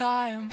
time.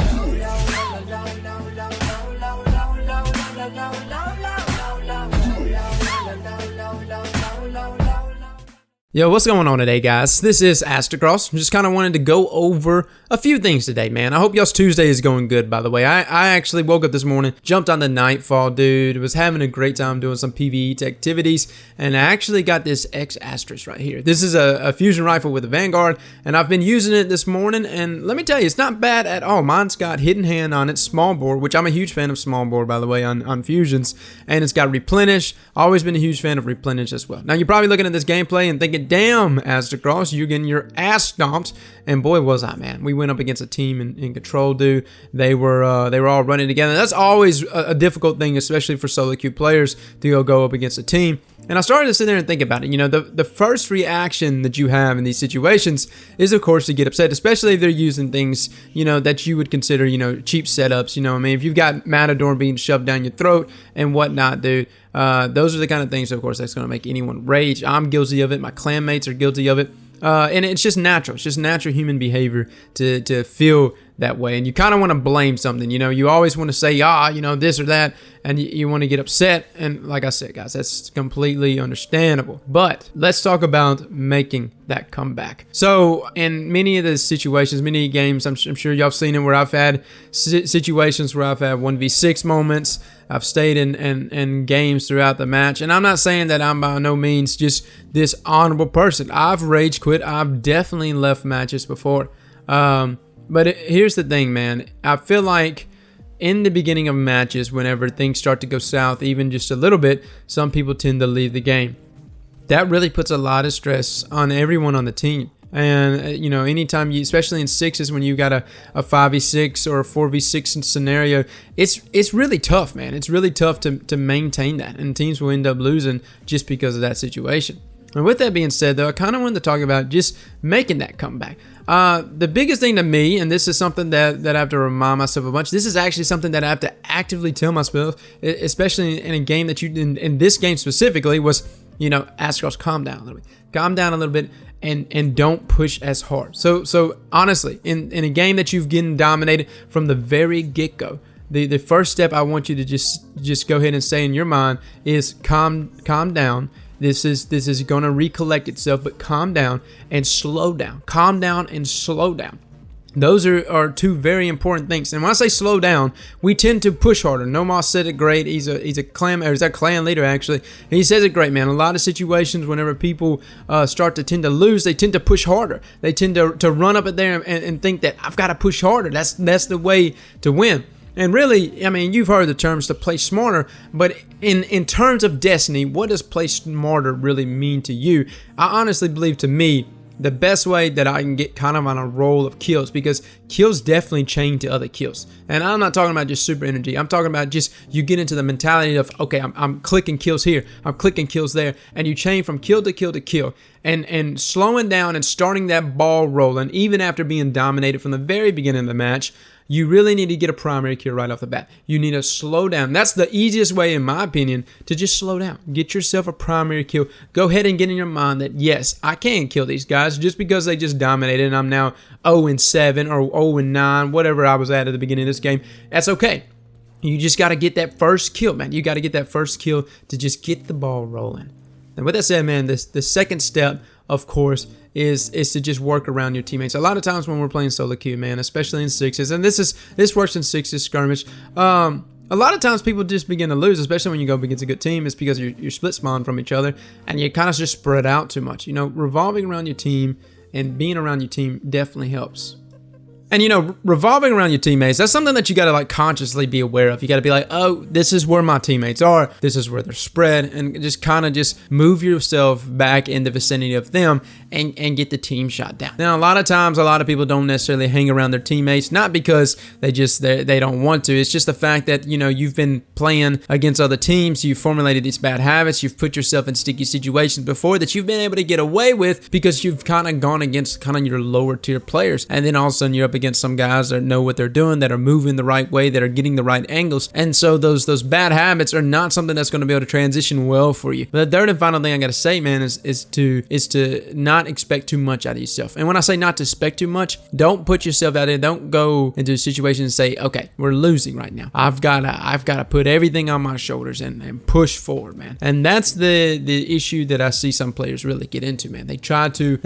Yo, what's going on today, guys? This is Aztecross. Just kind of wanted to go over a few things today, man. I hope y'all's Tuesday is going good, by the way. I actually woke up this morning, jumped on the Nightfall, dude. Was having a great time doing some PvE activities, and I actually got this Aztecross right here. This is a fusion rifle with a Vanguard, and I've been using it this morning, and let me tell you, it's not bad at all. Mine's got hidden hand on it, small bore, which I'm a huge fan of small bore, by the way, on fusions, and it's got replenish. Always been a huge fan of replenish as well. Now, you're probably looking at this gameplay and thinking, damn, Aztecross, you're getting your ass stomped, and boy was I, man. We went up against a team in control, dude. They were all running together. That's always a difficult thing, especially for solo queue players, to go up against a team. And I started to sit there and think about it. You know, the first reaction that you have in these situations is, of course, to get upset, especially if they're using things, you know, that you would consider, you know, cheap setups. You know what I mean? If you've got Matador being shoved down your throat and whatnot, dude, those are the kind of things, of course, that's going to make anyone rage. I'm guilty of it. My clanmates are guilty of it. And it's just natural. It's just natural human behavior to feel that way. And you kind of want to blame something. You know, you always want to say, you know, this or that, and you want to get upset. And like I said, guys, that's completely understandable. But let's talk about making that comeback. So in many of the situations, many games, I'm sure y'all have seen it, where I've had situations where I've had 1v6 moments. I've stayed in games throughout the match, and I'm not saying that I'm by no means just this honorable person. I've rage quit. I've definitely left matches before. But here's the thing, man. I feel like in the beginning of matches, whenever things start to go south, even just a little bit, some people tend to leave the game. That really puts a lot of stress on everyone on the team. And, you know, anytime you, especially in sixes, when you got a 5v6 or a 4v6 scenario, it's really tough, man. It's really tough to maintain that. And teams will end up losing just because of that situation. And with that being said, though, I kind of wanted to talk about just making that comeback. The biggest thing to me, and this is something that I have to remind myself a bunch, this is actually something that I have to actively tell myself, especially in a game that in this game specifically, was, you know, Aztecross, calm down a little bit. Calm down a little bit and don't push as hard. So honestly, in a game that you've getting dominated from the very get-go, the first step I want you to just go ahead and say in your mind is calm down. This is going to recollect itself, but calm down and slow down. Calm down and slow down. Those are two very important things. And when I say slow down, we tend to push harder. Nomos said it great. He's a clan leader, actually. And he says it great, man. A lot of situations, whenever people start to tend to lose, they tend to push harder. They tend to run up at there and think that I've got to push harder. That's the way to win. And really, I mean, you've heard the terms to play smarter, but in terms of Destiny, what does play smarter really mean to you? I honestly believe, to me, the best way that I can get kind of on a roll of kills, because kills definitely chain to other kills. And I'm not talking about just super energy. I'm talking about just you get into the mentality of, okay, I'm clicking kills here, I'm clicking kills there, and you chain from kill to kill to kill. And slowing down and starting that ball rolling, even after being dominated from the very beginning of the match, you really need to get a primary kill right off the bat. You need to slow down. That's the easiest way, in my opinion, to just slow down. Get yourself a primary kill. Go ahead and get in your mind that, yes, I can kill these guys just because they just dominated and I'm now 0-7 or 0-9, whatever I was at the beginning of this game. That's okay. You just got to get that first kill, man. You got to get that first kill to just get the ball rolling. And with that said, man, the second step, of course, is to just work around your teammates. A lot of times when we're playing solo queue, man, especially in sixes, and this works in sixes skirmish, a lot of times people just begin to lose, especially when you go up against a good team. It's because you're split spawn from each other and you kind of just spread out too much. You know, revolving around your team and being around your team definitely helps. And, you know, revolving around your teammates, that's something that you got to, like, consciously be aware of. You got to be like, oh, this is where my teammates are. This is where they're spread. And just kind of just move yourself back in the vicinity of them and get the team shot down. Now, a lot of times, a lot of people don't necessarily hang around their teammates, not because they don't want to. It's just the fact that, you know, you've been playing against other teams. You've formulated these bad habits. You've put yourself in sticky situations before that you've been able to get away with because you've kind of gone against kind of your lower tier players. And then all of a sudden, you're up against some guys that know what they're doing, that are moving the right way, that are getting the right angles. And so those bad habits are not something that's going to be able to transition well for you. But the third and final thing I got to say, man, is to not expect too much out of yourself. And when I say not to expect too much, don't put yourself out there. Don't go into a situation and say, okay, we're losing right now. I've got to put everything on my shoulders and push forward, man. And that's the issue that I see some players really get into, man. They try to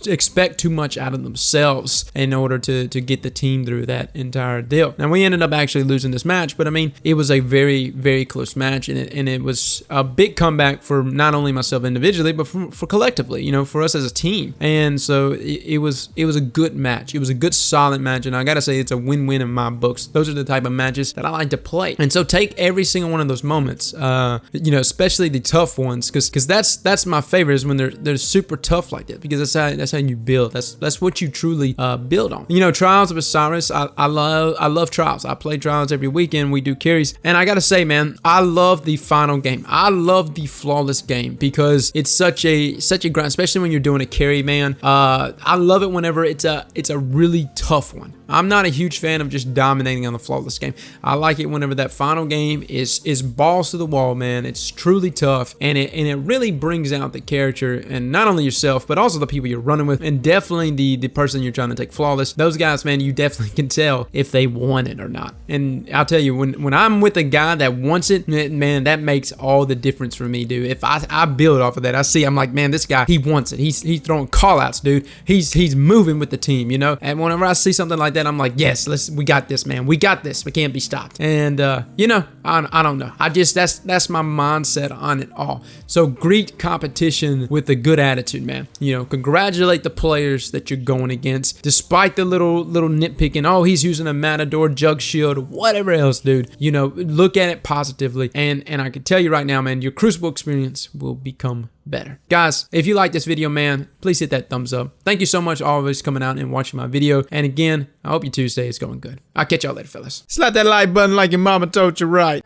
expect too much out of themselves in order to get the team through that entire deal. Now, we ended up actually losing this match, but I mean, it was a very, very close match, and it was a big comeback for not only myself individually, but for collectively, you know, for us as a team. And so it was a good match. It was a good, solid match, and I gotta say, it's a win-win in my books. Those are the type of matches that I like to play. And so take every single one of those moments, you know, especially the tough ones, because that's my favorite, is when they're super tough like that, because that's how you build. That's what you truly build on. You know, Trials of Osiris, I love Trials. I play Trials every weekend. We do carries, and I gotta say, man, I love the final game. I love the flawless game because it's such a grind, especially when you're doing a carry, man. I love it whenever it's a really tough one. I'm not a huge fan of just dominating on the flawless game. I like it whenever that final game is balls to the wall, man. It's truly tough, and it really brings out the character, and not only yourself, but also the people you're running with, and definitely the person you're trying to take flawless. Those guys, man, you definitely can tell if they want it or not. And I'll tell you, when I'm with a guy that wants it, man, that makes all the difference for me, dude. If I build off of that, I'm like, man, this guy, he wants it. He's throwing call outs, dude. He's moving with the team, you know. And whenever I see something like that, I'm like, yes, we got this, man. We got this. We can't be stopped. And you know, I don't know. That's my mindset on it all. So greet competition with a good attitude, man. You know, congratulate the players that you're going against, despite the little nitpicking. Oh, he's using a Matador, Jug Shield, whatever else, dude. You know, look at it positively. And I can tell you right now, man, your Crucible experience will become better. Guys, if you like this video, man, please hit that thumbs up. Thank you so much always coming out and watching my video. And again, I hope your Tuesday is going good. I'll catch y'all later, fellas. Slap that like button like your mama told you right.